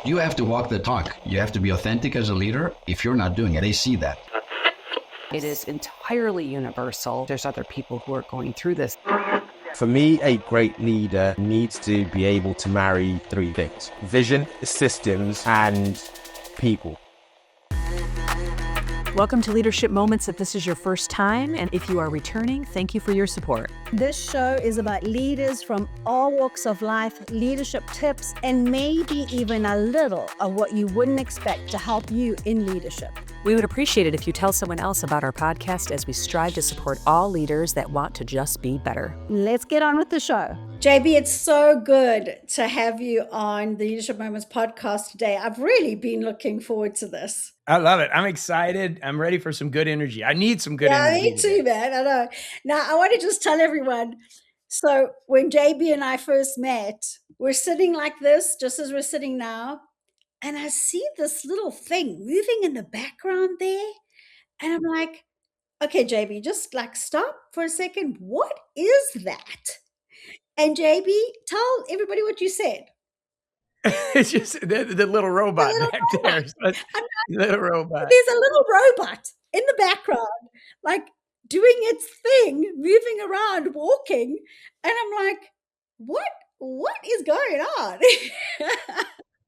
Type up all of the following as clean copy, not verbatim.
You have to walk the talk. You have to be authentic as a leader. If you're not doing it, they see that. It is entirely universal. There's other people who are going through this. For me, a great leader needs to be able to marry three things: vision, systems, and people. Welcome to Leadership Moments. If this is your first time, and if you are returning, thank you for your support. This show is about leaders from all walks of life, leadership tips, and maybe even a little of what you wouldn't expect to help you in leadership. We would appreciate it if you tell someone else about our podcast as we strive to support all leaders that want to just be better. Let's get on with the show. JB, it's so good to have you on the Leadership Moments podcast today. I've really been looking forward to this. I love it. I'm excited. I'm ready for some good energy. I need some good energy. Me too, man. I know. Now, I want to just tell everyone. So when JB and I first met, we're sitting like this, just as we're sitting now. And I see this little thing moving in the background there. And I'm like, okay, JB, just like stop for a second. What is that? And JB, tell everybody what you said. It's just the little robot back there. Little robot. There's a little robot in the background, like doing its thing, moving around, walking. And I'm like, what is going on?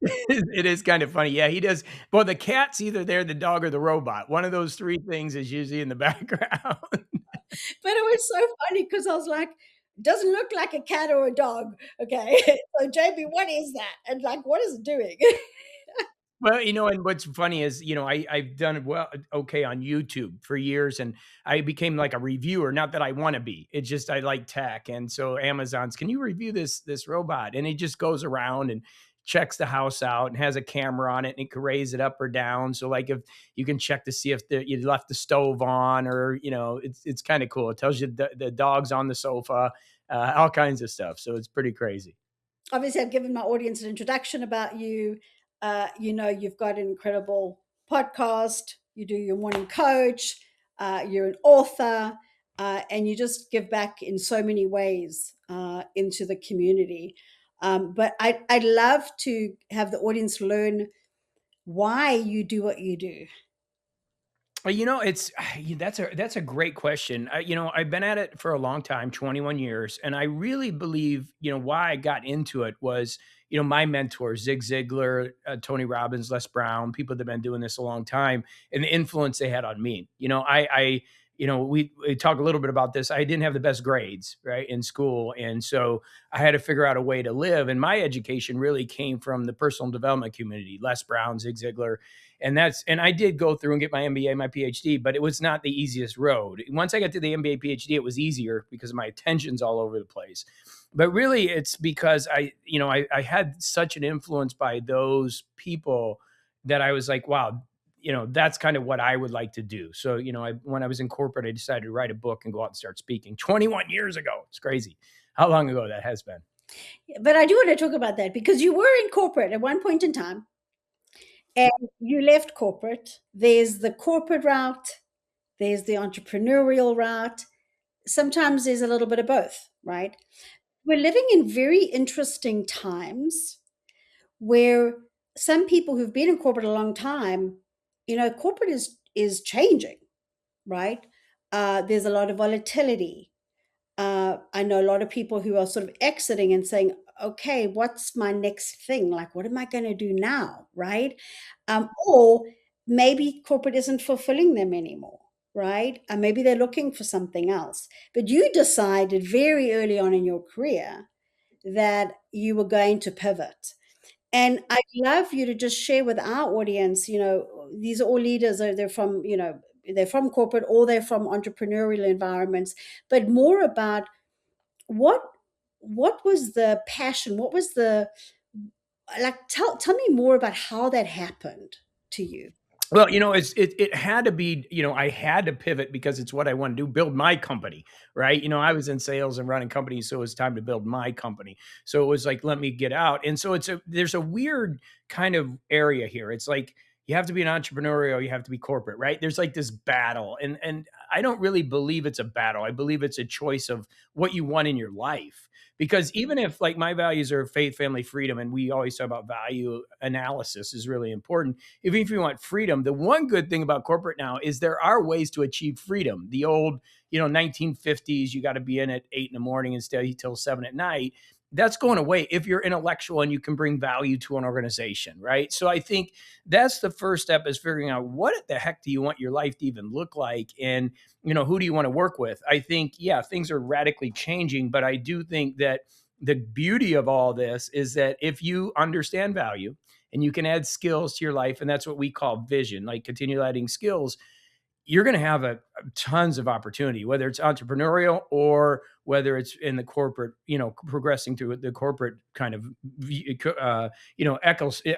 It is kind of funny. Yeah, he does. Well, the cat's either there, the dog, or the robot. One of those three things is usually in the background. But it was so funny because I was like, doesn't look like a cat or a dog. Okay. So JB, what is that? And like, what is it doing? Well, and what's funny is, I've done okay on YouTube for years, and I became like a reviewer. Not that I want to be. It's just I like tech, and so Amazon's, can you review this robot? And it just goes around and checks the house out and has a camera on it, and it can raise it up or down. So like if you can check to see if you left the stove on, or it's kind of cool. It tells you the dog's on the sofa, all kinds of stuff. So it's pretty crazy. Obviously, I've given my audience an introduction about you. You've got an incredible podcast. You do your morning coach. You're an author, and you just give back in so many ways into the community. But I'd love to have the audience learn why you do what you do. That's a great question. I've been at it for a long time, 21 years. And I really believe, why I got into it was, my mentors, Ziglar, Tony Robbins, Les Brown, people that have been doing this a long time, and the influence they had on me. We talk a little bit about this. I didn't have the best grades, right, in school. And so I had to figure out a way to live. And my education really came from the personal development community, Les Brown, Zig Ziglar. And I did go through and get my MBA, my PhD, but it was not the easiest road. Once I got to the MBA, PhD, it was easier because my attention's all over the place. But really it's because I had such an influence by those people that I was like, wow, that's kind of what I would like to do. So, when I was in corporate, I decided to write a book and go out and start speaking 21 years ago. It's crazy how long ago that has been. But I do want to talk about that because you were in corporate at one point in time and you left corporate. There's the corporate route. There's the entrepreneurial route. Sometimes there's a little bit of both, right? We're living in very interesting times where some people who've been in corporate a long time, corporate is changing, right? There's a lot of volatility. I know a lot of people who are sort of exiting and saying, okay, what's my next thing? Like, what am I going to do now, right? Or maybe corporate isn't fulfilling them anymore, right? Maybe they're looking for something else. But you decided very early on in your career that you were going to pivot. And I'd love you to just share with our audience, these are all leaders, they're from, they're from corporate or they're from entrepreneurial environments, but more about what was the passion? What was tell me more about how that happened to you. Well, it had to be, I had to pivot because it's what I want to do, build my company, right? I was in sales and running companies, so it was time to build my company. So it was like, let me get out. And so there's a weird kind of area here. It's like, you have to be an entrepreneur or you have to be corporate, right? There's like this battle. And I don't really believe it's a battle. I believe it's a choice of what you want in your life. Because even if like my values are faith, family, freedom, and we always talk about value analysis is really important. Even if you want freedom, the one good thing about corporate now is there are ways to achieve freedom. The old, 1950s, you got to be in at 8 in the morning and stay till 7 at night. That's going away if you're intellectual and you can bring value to an organization, right? So I think that's the first step, is figuring out what the heck do you want your life to even look like, and who do you want to work with? I think, yeah, things are radically changing, but I do think that the beauty of all this is that if you understand value and you can add skills to your life, and that's what we call vision, like continue adding skills, you're going to have tons of opportunity, whether it's entrepreneurial or whether it's in the corporate, progressing through the corporate kind of,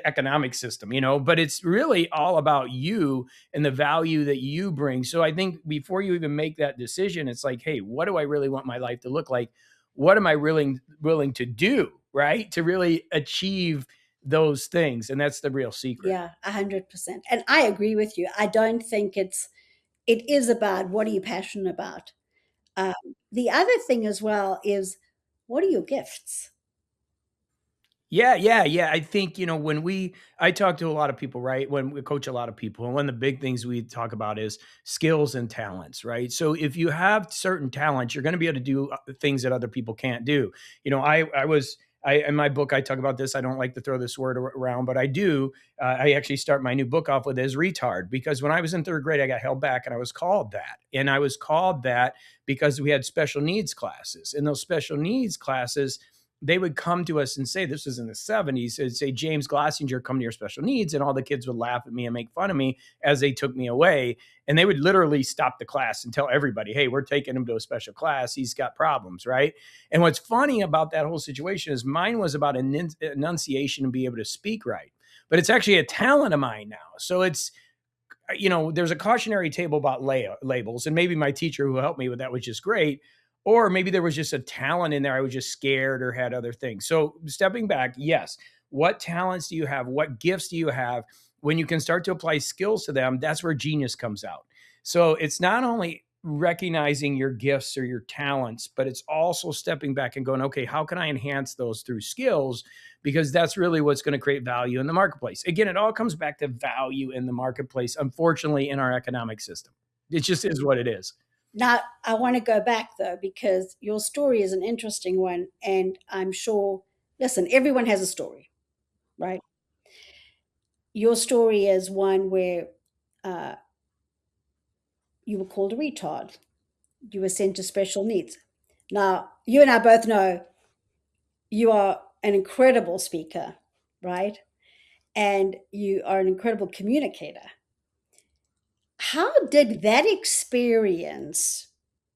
economic system, but it's really all about you and the value that you bring. So I think before you even make that decision, it's like, hey, what do I really want my life to look like? What am I willing to do, right, to really achieve those things? And that's the real secret. Yeah, 100%. And I agree with you. I don't think it is about what are you passionate about. The other thing as well is, what are your gifts? Yeah, yeah, yeah. I think, I talk to a lot of people, right? When we coach a lot of people, and one of the big things we talk about is skills and talents, right? So if you have certain talents, you're going to be able to do things that other people can't do. In my book, I talk about this. I don't like to throw this word around, but I do. I actually start my new book off with as retard, because when I was in third grade, I got held back and I was called that. And I was called that because we had special needs classes. And those special needs classes, they would come to us and say, this was in the 70s, it'd say, James Glossinger, come to your special needs. And all the kids would laugh at me and make fun of me as they took me away. And they would literally stop the class and tell everybody, hey, we're taking him to a special class. He's got problems, right? And what's funny about that whole situation is mine was about enunciation and be able to speak right. But it's actually a talent of mine now. So it's, there's a cautionary table about labels. And maybe my teacher who helped me with that was just great. Or maybe there was just a talent in there. I was just scared or had other things. So stepping back, yes. What talents do you have? What gifts do you have? When you can start to apply skills to them, that's where genius comes out. So it's not only recognizing your gifts or your talents, but it's also stepping back and going, okay, how can I enhance those through skills? Because that's really what's going to create value in the marketplace. Again, it all comes back to value in the marketplace, unfortunately, in our economic system. It just is what it is. Now, I want to go back though, because your story is an interesting one. And I'm sure, listen, everyone has a story, right? Your story is one where you were called a retard. You were sent to special needs. Now, you and I both know you are an incredible speaker, right? And you are an incredible communicator. How did that experience,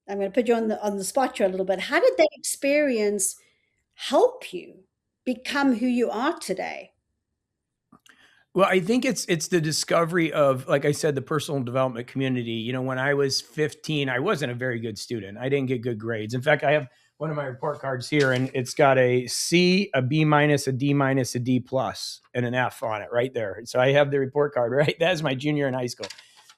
I'm going to put you on the spot here a little bit. How did that experience help you become who you are today? Well, I think it's the discovery of, like I said, the personal development community. When I was 15, I wasn't a very good student. I didn't get good grades. In fact, I have one of my report cards here, and it's got a C, a B minus, a D minus, a D plus, and an F on it right there. So I have the report card, right? That's my junior in high school.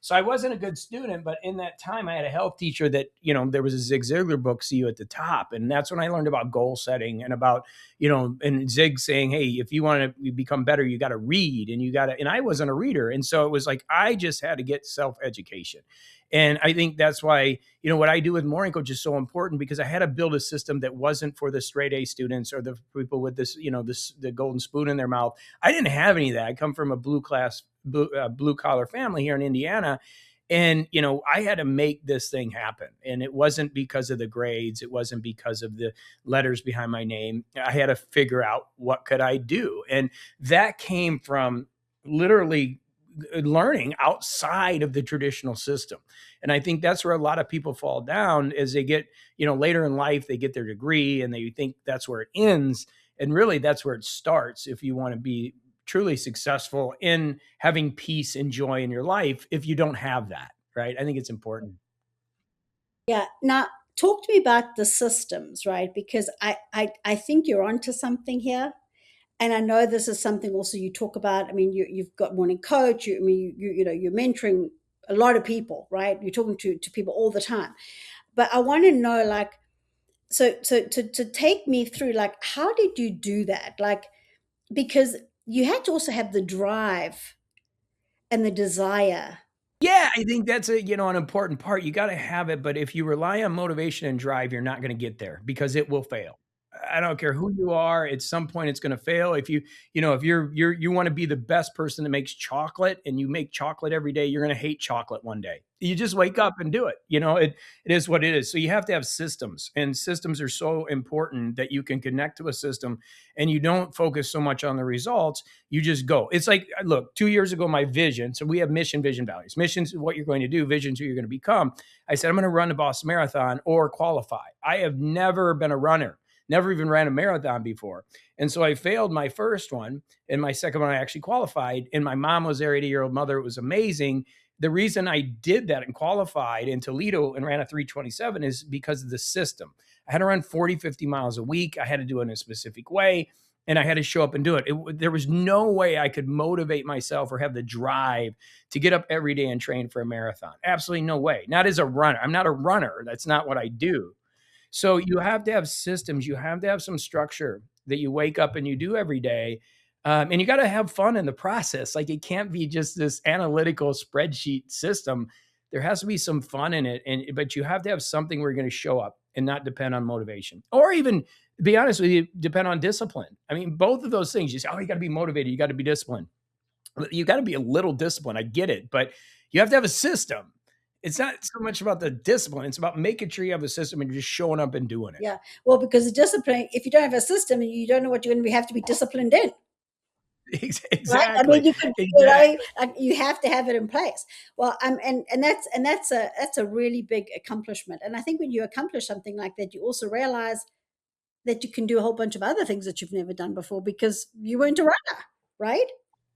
So I wasn't a good student, but in that time I had a health teacher that, there was a Zig Ziglar book, See You at the Top. And that's when I learned about goal setting and about, and Zig saying, hey, if you want to become better, you got to read, and I wasn't a reader. And so it was like, I just had to get self-education. And I think that's why, what I do with Morning Coach is so important, because I had to build a system that wasn't for the straight A students or the people with this, the golden spoon in their mouth. I didn't have any of that. I come from a blue collar family here in Indiana. And, I had to make this thing happen. And it wasn't because of the grades. It wasn't because of the letters behind my name. I had to figure out what could I do. And that came from literally learning outside of the traditional system. And I think that's where a lot of people fall down as they get, later in life, they get their degree and they think that's where it ends. And really that's where it starts. If you want to be truly successful in having peace and joy in your life, if you don't have that, right? I think it's important. Yeah. Now, talk to me about the systems, right? Because I think you're onto something here. And I know this is something also you talk about. I mean, you've got Morning Coach. You're mentoring a lot of people, right? You're talking to people all the time. But I want to know, like, to take me through, like, how did you do that? Like, because you had to also have the drive and the desire. Yeah, I think that's an important part. You gotta have it, but if you rely on motivation and drive, you're not gonna get there because it will fail. I don't care who you are, at some point it's gonna fail. If you wanna be the best person that makes chocolate and you make chocolate every day, you're gonna hate chocolate one day. You just wake up and do it. It is what it is. So you have to have systems, and systems are so important that you can connect to a system and you don't focus so much on the results. You just go. It's like, look, 2 years ago, my vision. So we have mission, vision, values. Missions is what you're going to do. Vision is who you're going to become. I said, I'm going to run the Boston Marathon or qualify. I have never been a runner, never even ran a marathon before. And so I failed my first one. And my second one, I actually qualified. And my mom was there, 80-year-old mother. It was amazing. The reason I did that and qualified in Toledo and ran a 3:27 is because of the system. I had to run 40, 50 miles a week. I had to do it in a specific way. And I had to show up and do it. There was no way I could motivate myself or have the drive to get up every day and train for a marathon. Absolutely no way. Not as a runner. I'm not a runner. That's not what I do. So you have to have systems. You have to have some structure that you wake up and you do every day. And you got to have fun in the process. Like, it can't be just this analytical spreadsheet system. There has to be some fun in it. But you have to have something where you're going to show up and not depend on motivation, or even, to be honest with you, depend on discipline. I mean, both of those things. You say, oh, you got to be motivated. You got to be disciplined. You got to be a little disciplined. I get it, but you have to have a system. It's not so much about the discipline. It's about making sure you have a system and just showing up and doing it. Yeah. Well, because the discipline, if you don't have a system and you don't know what you're going to have to be disciplined in. Exactly. Right? I mean, you have to have it in place. Well, and that's a really big accomplishment. And I think when you accomplish something like that, you also realize that you can do a whole bunch of other things that you've never done before because you weren't a runner, right?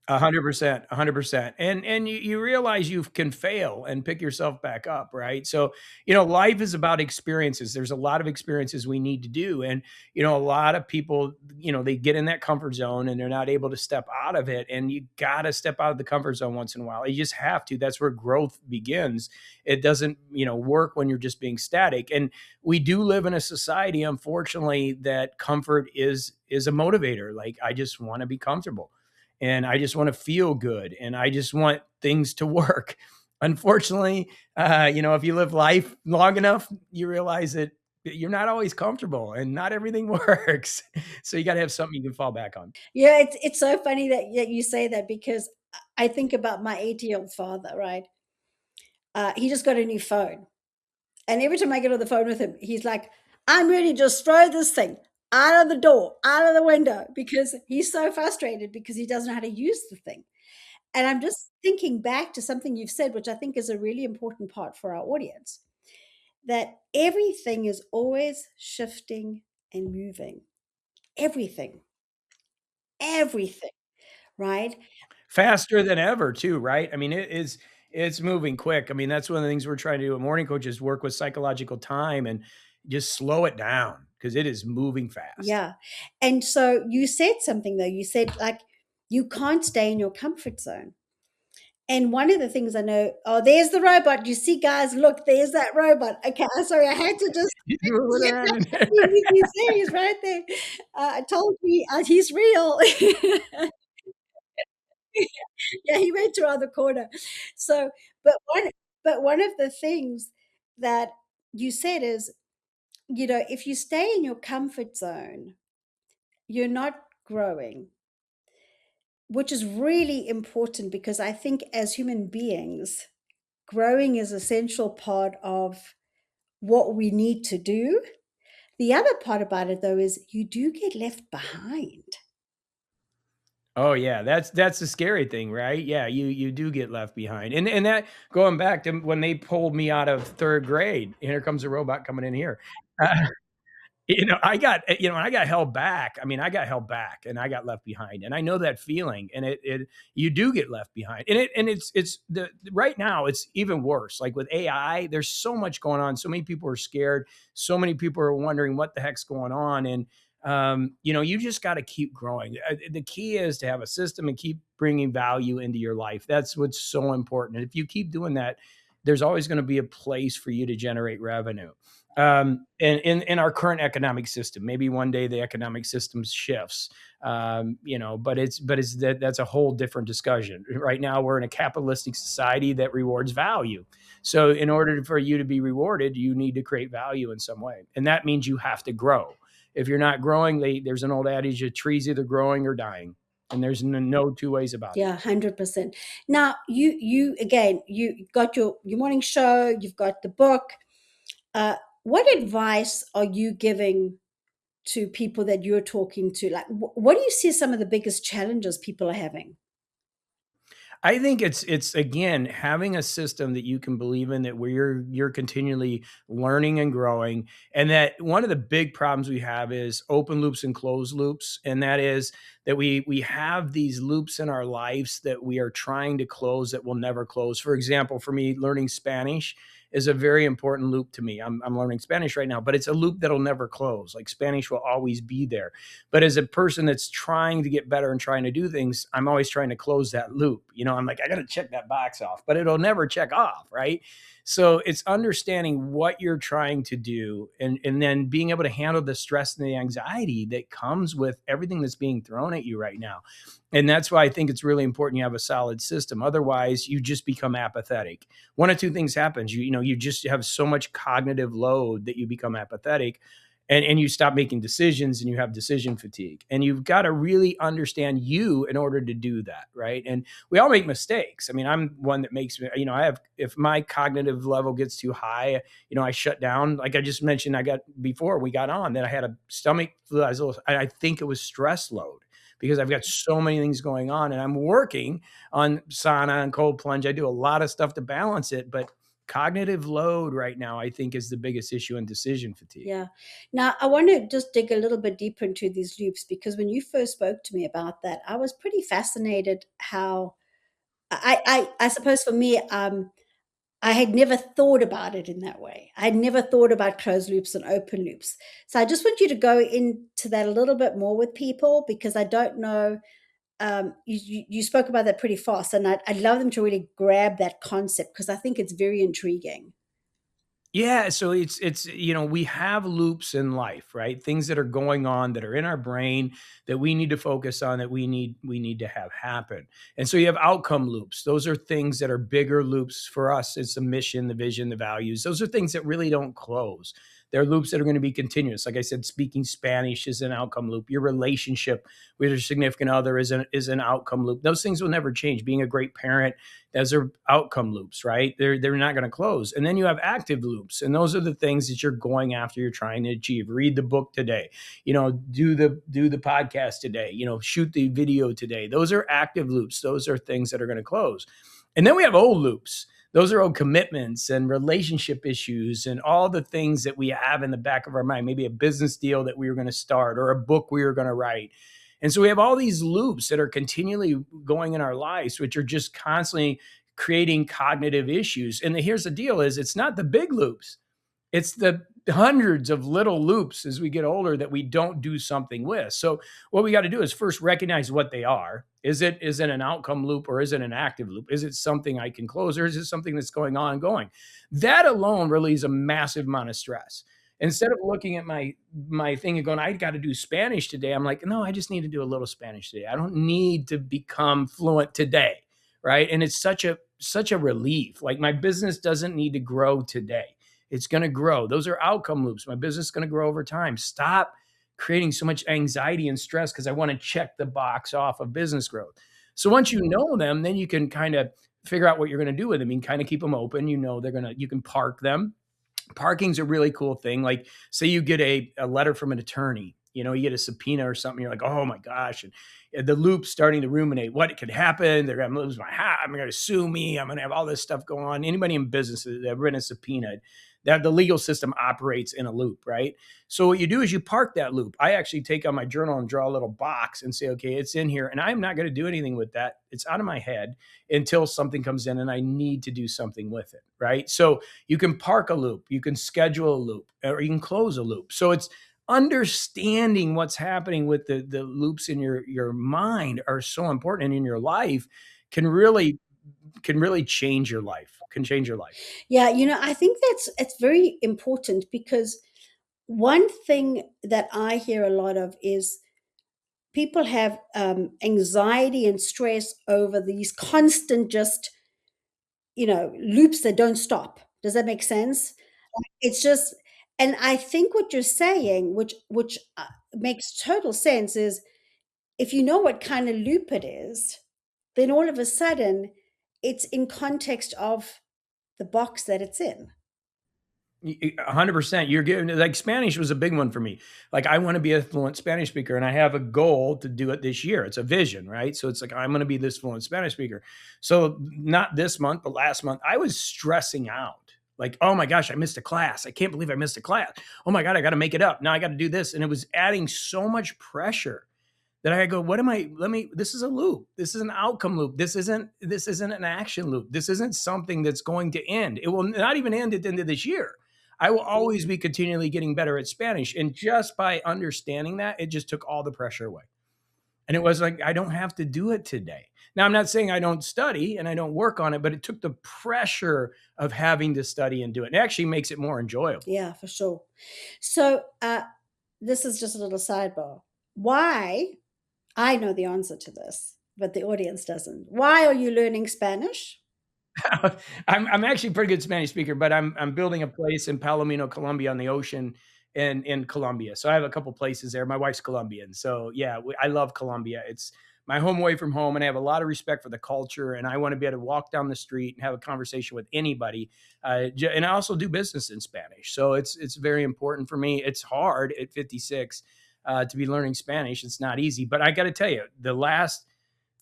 100%, 100%. And you realize you can fail and pick yourself back up, right? So, life is about experiences. There's a lot of experiences we need to do. And, a lot of people, they get in that comfort zone and they're not able to step out of it. And you got to step out of the comfort zone once in a while. You just have to. That's where growth begins. It doesn't, work when you're just being static. And we do live in a society, unfortunately, that comfort is a motivator. Like, I just want to be comfortable. And I just want to feel good, and I just want things to work. Unfortunately, if you live life long enough, you realize that you're not always comfortable and not everything works. So you got to have something you can fall back on. Yeah, it's so funny that you say that, because I think about my 80-year-old father, right? He just got a new phone. And every time I get on the phone with him, he's like, I'm ready to just throw this thing out of the door, out of the window, because he's so frustrated because he doesn't know how to use the thing. And I'm just thinking back to something you've said, which I think is a really important part for our audience, that everything is always shifting and moving. Everything, right? Faster than ever too, right? I mean, it's moving quick. I mean, that's one of the things we're trying to do at Morning Coaches, work with psychological time and just slow it down because it is moving fast. Yeah. And so you said something, though. You said, like, you can't stay in your comfort zone. And one of the things I know, there's the robot. You see, guys, look, there's that robot. Okay, I'm sorry, I had to just. You see, he's right there. I told you, he's real. Yeah, he went around the corner. So, but one of the things that you said is, if you stay in your comfort zone, you're not growing, which is really important, because I think as human beings, growing is an essential part of what we need to do. The other part about it, though, is you do get left behind. Oh yeah, that's the scary thing, right? Yeah, you do get left behind. And that, going back to when they pulled me out of third grade, here comes a robot coming in here. Uh, I got held back. I mean, I got held back and I got left behind. And I know that feeling. And you do get left behind. And it's right now it's even worse. Like with AI, there's so much going on. So many people are scared. So many people are wondering what the heck's going on. And you just got to keep growing. The key is to have a system and keep bringing value into your life. That's what's so important. And if you keep doing that, there's always going to be a place for you to generate revenue. And in our current economic system, maybe one day the economic system shifts, but that's a whole different discussion. Right now, we're in a capitalistic society that rewards value. So, in order for you to be rewarded, you need to create value in some way, and that means you have to grow. If you're not growing, there's an old adage: a tree's either growing or dying, and there's no two ways about it. Yeah, 100%. Now, you again, you got your morning show, you've got the book. What advice are you giving to people that you're talking to? Like, what do you see as some of the biggest challenges people are having? I think it's again having a system that you can believe in, that where you're continually learning and growing, and that one of the big problems we have is open loops and closed loops, and that is that we have these loops in our lives that we are trying to close that will never close. For example, for me, learning Spanish is a very important loop to me. I'm learning Spanish right now, but it's a loop that'll never close. Like Spanish will always be there. But as a person that's trying to get better and trying to do things, I'm always trying to close that loop. I'm like, I got to check that box off, but it'll never check off, right? So it's understanding what you're trying to do, and then being able to handle the stress and the anxiety that comes with everything that's being thrown at you right now. And that's why I think it's really important you have a solid system. Otherwise, you just become apathetic. One of two things happens. You just have so much cognitive load that you become apathetic, and you stop making decisions, and you have decision fatigue. And you've got to really understand you in order to do that, right? And we all make mistakes. I mean, I'm one that makes, if my cognitive level gets too high, I shut down. Like I just mentioned, before we got on, that I had a stomach flu. I think it was stress load, because I've got so many things going on, and I'm working on sauna and cold plunge. I do a lot of stuff to balance it, but cognitive load right now, I think, is the biggest issue in decision fatigue. Yeah. Now, I want to just dig a little bit deeper into these loops, because when you first spoke to me about that, I was pretty fascinated how I suppose for me, I had never thought about it in that way. I had never thought about closed loops and open loops. So I just want you to go into that a little bit more with people, because I don't know. You spoke about that pretty fast, and I'd love them to really grab that concept, because I think it's very intriguing. Yeah, so it's we have loops in life, right? Things that are going on that are in our brain that we need to focus on, that we need to have happen. And so you have outcome loops. Those are things that are bigger loops for us. It's the mission, the vision, the values. Those are things that really don't close. They're loops that are going to be continuous. Like I said, speaking Spanish is an outcome loop. Your relationship with your significant other is an outcome loop. Those things will never change. Being a great parent, those are outcome loops, right? They're not going to close. And then you have active loops, and those are the things that you're going after, you're trying to achieve. Read the book today, do the podcast today, shoot the video today. Those are active loops. Those are things that are going to close. And then we have old loops. Those are old commitments and relationship issues and all the things that we have in the back of our mind, maybe a business deal that we were going to start or a book we were going to write. And so we have all these loops that are continually going in our lives, which are just constantly creating cognitive issues. And here's the deal: is it's not the big loops. It's the hundreds of little loops as we get older that we don't do something with. So what we got to do is first recognize what they are. Is it an outcome loop, or is it an active loop? Is it something I can close, or is it something that's going on and going? That alone relieves a massive amount of stress. Instead of looking at my thing and going, I got to do Spanish today, I'm like, no, I just need to do a little Spanish today. I don't need to become fluent today, right? And it's such a relief. Like, my business doesn't need to grow today. It's going to grow. Those are outcome loops. My business is going to grow over time. Stop creating so much anxiety and stress because I want to check the box off of business growth. So once you know them, then you can kind of figure out what you're going to do with them. You can kind of keep them open. You can park them. Parking's a really cool thing. Like, say you get a letter from an attorney, you get a subpoena or something. You're like, oh my gosh. And the loop's starting to ruminate. What could happen? They're going to lose my house. I'm going to sue me. I'm going to have all this stuff going on. Anybody in business that have been subpoenaed, that the legal system operates in a loop, right? So what you do is you park that loop. I actually take out my journal and draw a little box and say, okay, it's in here. And I'm not going to do anything with that. It's out of my head until something comes in and I need to do something with it, right? So you can park a loop, you can schedule a loop, or you can close a loop. So it's understanding what's happening with the loops in your mind are so important, and in your life can really can really change your life, can change your life. Yeah, I think it's very important, because one thing that I hear a lot of is people have anxiety and stress over these constant, just loops that don't stop. Does that make sense? It's just, and I think what you're saying, which makes total sense, is if you know what kind of loop it is, then all of a sudden it's in context of the box that it's in. 100%. You're giving, like, Spanish was a big one for me. Like, I want to be a fluent Spanish speaker, and I have a goal to do it this year. It's a vision, right? So it's like, I'm going to be this fluent Spanish speaker. So not this month, but last month, I was stressing out. Like, oh my gosh, I missed a class. I can't believe I missed a class. Oh my God, I got to make it up. Now I got to do this. And it was adding so much pressure that I go, this is a loop. This is an outcome loop. This isn't an action loop. This isn't something that's going to end. It will not even end at the end of this year. I will always be continually getting better at Spanish. And just by understanding that, it just took all the pressure away. And it was like, I don't have to do it today. Now, I'm not saying I don't study and I don't work on it, but it took the pressure of having to study and do it. It actually makes it more enjoyable. Yeah, for sure. So this is just a little sidebar. Why? I know the answer to this, but the audience doesn't. Why are you learning Spanish? I'm actually a pretty good Spanish speaker, but I'm building a place in Palomino, Colombia, on the ocean in Colombia. So I have a couple places there. My wife's Colombian. So yeah, I love Colombia. It's my home away from home, and I have a lot of respect for the culture, and I want to be able to walk down the street and have a conversation with anybody. And I also do business in Spanish. So it's very important for me. It's hard at 56 to be learning Spanish. It's not easy, but I got to tell you, the last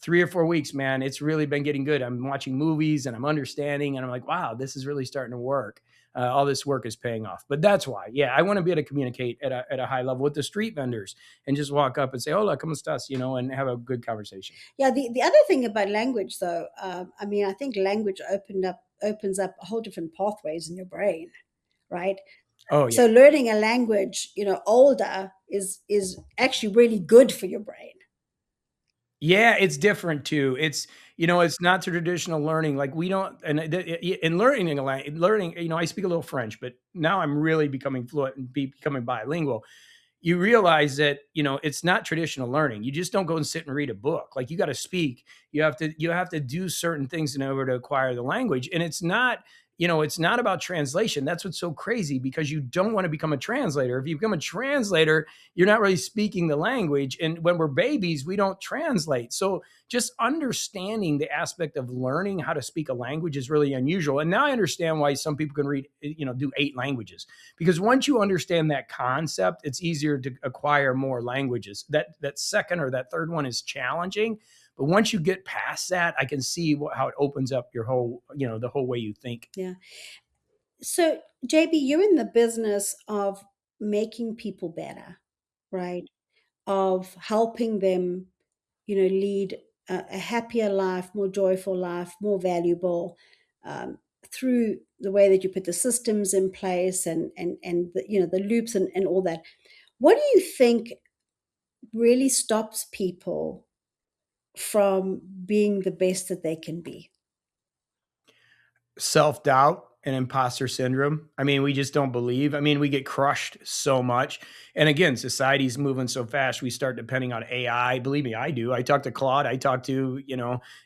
3 or 4 weeks, man, it's really been getting good. I'm watching movies and I'm understanding, and I'm like, wow, this is really starting to work. All this work is paying off. But that's why, yeah, I want to be able to communicate at a high level with the street vendors and just walk up and say, hola, ¿cómo estás? And have a good conversation. Yeah, the other thing about language, though, I think language opens up a whole different pathways in your brain, right? Oh, yeah. So learning a language, older is actually really good for your brain. Yeah, it's different too. It's not traditional learning. Like, we don't, and in learning I speak a little French, but now I'm really becoming fluent and becoming bilingual. You realize that, it's not traditional learning. You just don't go and sit and read a book. Like, you got to speak. You have to do certain things in order to acquire the language. And it's not about translation. That's what's so crazy, because you don't want to become a translator. If you become a translator, you're not really speaking the language. And when we're babies, we don't translate. So just understanding the aspect of learning how to speak a language is really unusual. And now I understand why some people can read, do 8 languages, because once you understand that concept, it's easier to acquire more languages. That second or that third one is challenging. But once you get past that, I can see how it opens up your whole, the whole way you think. Yeah. So, JB, you're in the business of making people better, right? Of helping them, lead a happier life, more joyful life, more valuable, through the way that you put the systems in place and the loops and all that. What do you think really stops people from being the best that they can be? Self-doubt and imposter syndrome. I mean, we just don't believe. I mean, we get crushed so much. And again, society's moving so fast. We start depending on AI. Believe me, I do. I talk to Claude. I talk to,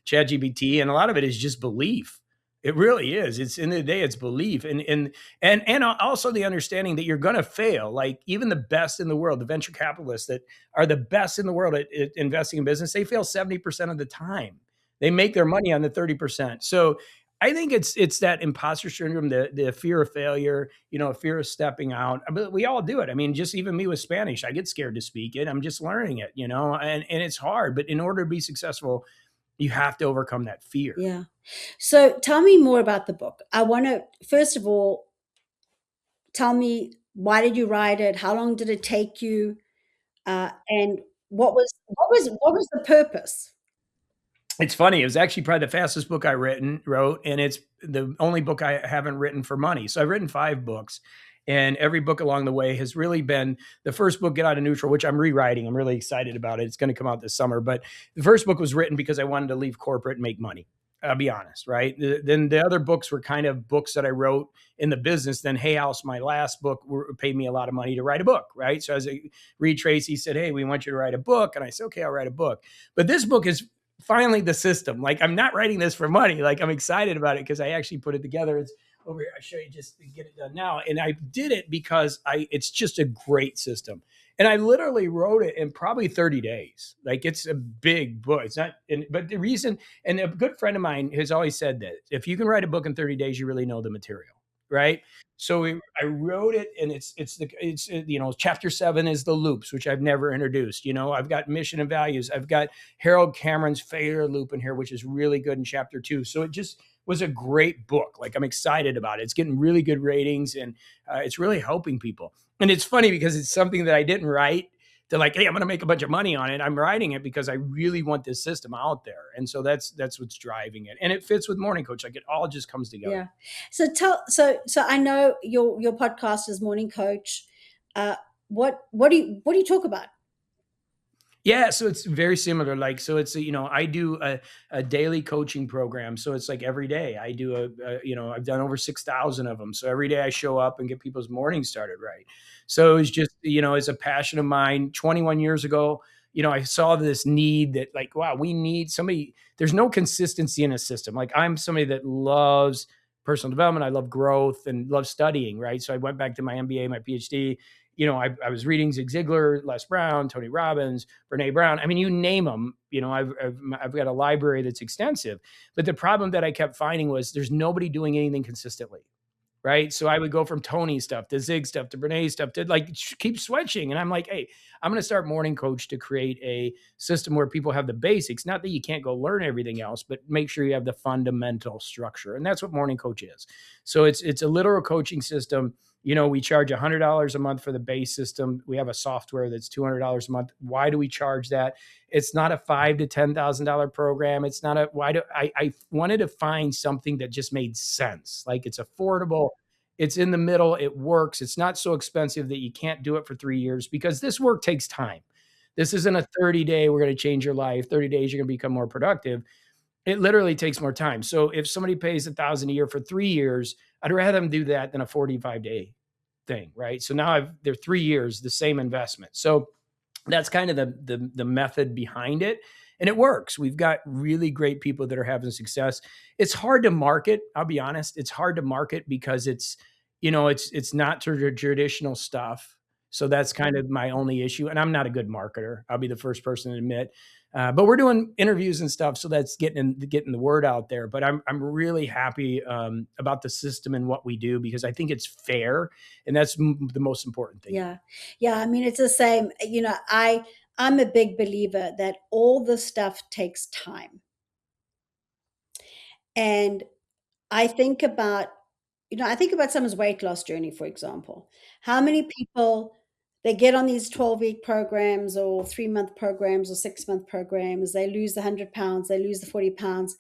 ChatGPT, and a lot of it is just belief. It really is. It's, in the day, it's belief. And also the understanding that you're going to fail. Like, even the best in the world, the venture capitalists that are the best in the world at investing in business, they fail 70% of the time. They make their money on the 30%. So I think it's that imposter syndrome, the fear of failure, fear of stepping out. But we all do it. I mean, just even me with Spanish, I get scared to speak it. I'm just learning it, and it's hard. But in order to be successful, you have to overcome that fear. Yeah. So tell me more about the book. I want to, first of all, tell me, why did you write it? How long did it take you? And what was the purpose? It's funny. It was actually probably the fastest book I wrote, and it's the only book I haven't written for money. So I've written 5 books, and every book along the way has really been the first book, Get Out of Neutral, which I'm rewriting. I'm really excited about it. It's going to come out this summer. But the first book was written because I wanted to leave corporate and make money. I'll be honest, right? Then the other books were kind of books that I wrote in the business. Then Hay House, my last book, paid me a lot of money to write a book, right? So as Reed Tracy said, hey, we want you to write a book. And I said, okay, I'll write a book. But this book is finally the system. Like, I'm not writing this for money. Like, I'm excited about it because I actually put it together. It's over here. I'll show you just to get it done now. And I did it because it's just a great system. And I literally wrote it in probably 30 days. Like, it's a big book. It's not, but the reason, and a good friend of mine has always said that if you can write a book in 30 days, you really know the material, right? So I wrote it, and it's chapter 7 is the loops, which I've never introduced. I've got mission and values. I've got Harold Cameron's failure loop in here, which is really good in chapter 2. So it just was a great book. Like, I'm excited about it. It's getting really good ratings, and it's really helping people. And it's funny because it's something that I didn't write to like, hey, I'm going to make a bunch of money on it. I'm writing it because I really want this system out there. And so that's what's driving it. And it fits with Morning Coach. Like, it all just comes together. Yeah. So I know your podcast is Morning Coach. What do you talk about? Yeah, so it's very similar. Like, so it's, I do a daily coaching program. So it's like every day I do I've done over 6,000 of them. So every day I show up and get people's morning started right. So it's just, it's a passion of mine. 21 years ago, I saw this need that, like, wow, we need somebody. There's no consistency in a system. Like, I'm somebody that loves personal development. I love growth and love studying, right? So I went back to my MBA, my PhD. I was reading Zig Ziglar, Les Brown, Tony Robbins, Brene Brown. I mean, you name them. I've got a library that's extensive. But the problem that I kept finding was there's nobody doing anything consistently, right? So I would go from Tony stuff to Zig stuff to Brene stuff to like keep switching. And I'm like, hey, I'm going to start Morning Coach to create a system where people have the basics. Not that you can't go learn everything else, but make sure you have the fundamental structure. And that's what Morning Coach is. So it's a literal coaching system. We charge $100 a month for the base system. We have a software that's $200 a month. Why do we charge that? It's not a $5,000 to $10,000 program. It's not I wanted to find something that just made sense. Like, it's affordable. It's in the middle. It works. It's not so expensive that you can't do it for 3 years, because this work takes time. This isn't a 30-day, we're going to change your life. 30 days, you're going to become more productive. It literally takes more time. So if somebody pays $1,000 a year for 3 years, I'd rather them do that than a 45-day thing, right? So now they're 3 years, the same investment. So that's kind of the method behind it. And it works. We've got really great people that are having success. It's hard to market. I'll be honest. It's hard to market because it's not traditional stuff. So that's kind of my only issue. And I'm not a good marketer. I'll be the first person to admit. But we're doing interviews and stuff, so that's getting the word out there. But I'm really happy about the system and what we do, because I think it's fair, and that's the most important thing. Yeah. I mean, it's the same. I'm a big believer that all the stuff takes time, and I think about someone's weight loss journey, for example. How many people, they get on these 12-week programs or 3-month programs or 6-month programs, they lose the 100 pounds, they lose the 40 pounds,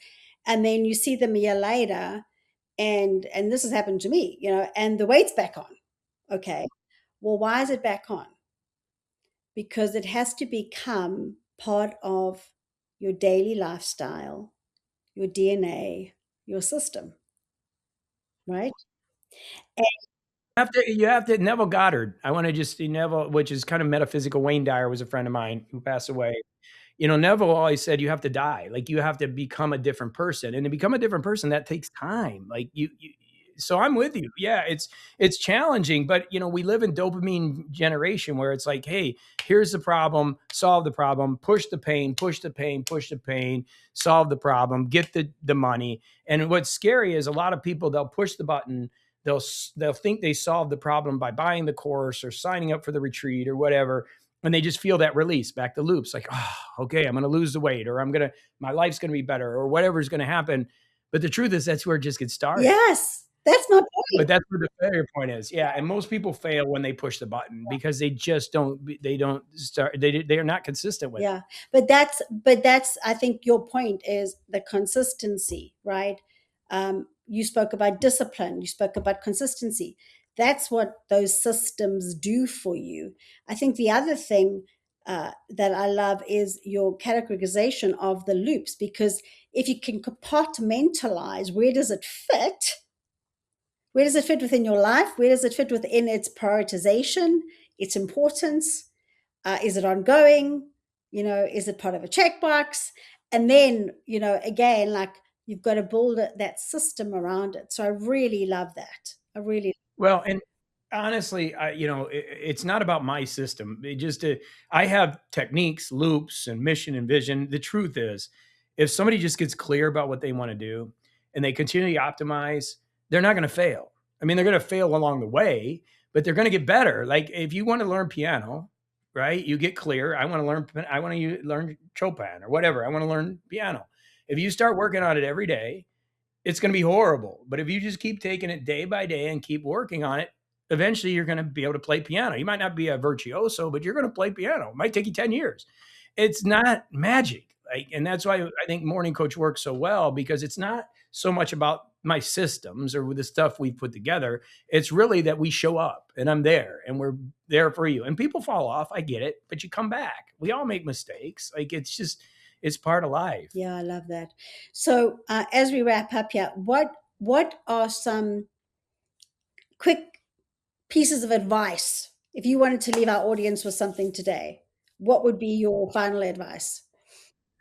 and then you see them a year later, and this has happened to me, and the weight's back on. Okay. Well, why is it back on? Because it has to become part of your daily lifestyle, your DNA, your system, right? You have to Neville Goddard. I want to just see Neville, which is kind of metaphysical. Wayne Dyer was a friend of mine who passed away. Neville always said you have to die. Like, you have to become a different person, and to become a different person, that takes time. Like, so I'm with you. Yeah, it's challenging, but we live in dopamine generation where it's like, hey, here's the problem, solve the problem, push the pain, push the pain, push the pain, solve the problem, get the money. And what's scary is a lot of people, they'll push the button, they'll think they solved the problem by buying the course or signing up for the retreat or whatever. And they just feel that release, back to loops, like, oh, okay, I'm going to lose the weight, or my life's going to be better, or whatever's going to happen. But the truth is, that's where it just gets started. Yes, that's my point. But that's where the failure point is. Yeah. And most people fail when they push the button because they just don't start. They are not consistent with it. But that's, I think your point is the consistency, right? You spoke about discipline. You spoke about consistency. That's what those systems do for you. I think the other thing that I love is your categorization of the loops, because if you can compartmentalize where does it fit within your life, where does it fit within its prioritization, its importance, is it ongoing, is it part of a checkbox, and then again, like, you've got to build that system around it. So I really love that. Well, and honestly, it's not about my system. I have techniques, loops, and mission and vision. The truth is, if somebody just gets clear about what they want to do and they continually optimize, they're not going to fail. I mean, they're going to fail along the way, but they're going to get better. Like if you want to learn piano, right? You get clear. I want to learn Chopin or whatever. I want to learn piano. If you start working on it every day, it's going to be horrible. But if you just keep taking it day by day and keep working on it, eventually you're going to be able to play piano. You might not be a virtuoso, but you're going to play piano. It might take you 10 years. It's not magic. And that's why I think Morning Coach works so well, because it's not so much about my systems or the stuff we've put together. It's really that we show up and I'm there and we're there for you. And people fall off. I get it, but you come back. We all make mistakes. It's part of life. Yeah, I love that. So as we wrap up here, what are some quick pieces of advice if you wanted to leave our audience with something today? What would be your final advice?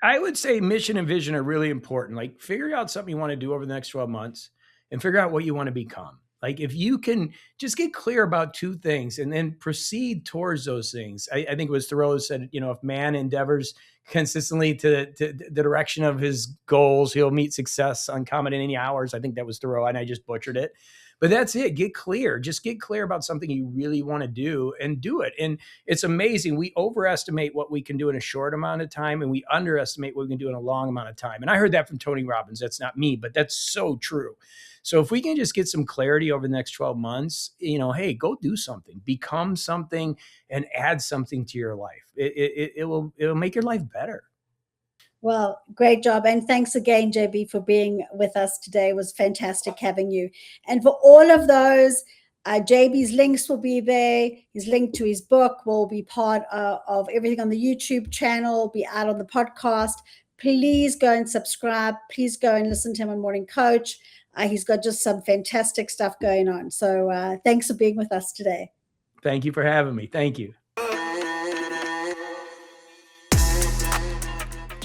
I would say mission and vision are really important. Like figure out something you want to do over the next 12 months and figure out what you want to become. Like if you can just get clear about two things and then proceed towards those things. I think it was Thoreau said, if man endeavors consistently to the direction of his goals, he'll meet success uncommon in any hours. I think that was Thoreau and I just butchered it. But that's it. Get clear. Just get clear about something you really want to do and do it. And it's amazing. We overestimate what we can do in a short amount of time and we underestimate what we can do in a long amount of time. And I heard that from Tony Robbins. That's not me, but that's so true. So if we can just get some clarity over the next 12 months, hey, go do something, become something and add something to your life. It'll make your life better. Well, great job. And thanks again, JB, for being with us today. It was fantastic having you. And for all of those, JB's links will be there. His link to his book will be part of everything on the YouTube channel, be out on the podcast. Please go and subscribe. Please go and listen to him on Morning Coach. He's got just some fantastic stuff going on. So thanks for being with us today. Thank you for having me. Thank you.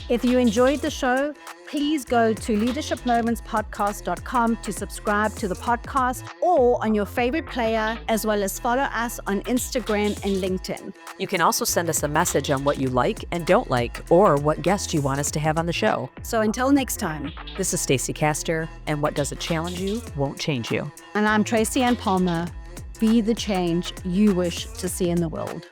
If you enjoyed the show, please go to leadershipmomentspodcast.com to subscribe to the podcast or on your favorite player, as well as follow us on Instagram and LinkedIn. You can also send us a message on what you like and don't like, or what guest you want us to have on the show. So until next time, this is Stacey Castor, and what doesn't challenge you won't change you. And I'm Tracy Ann Palmer. Be the change you wish to see in the world.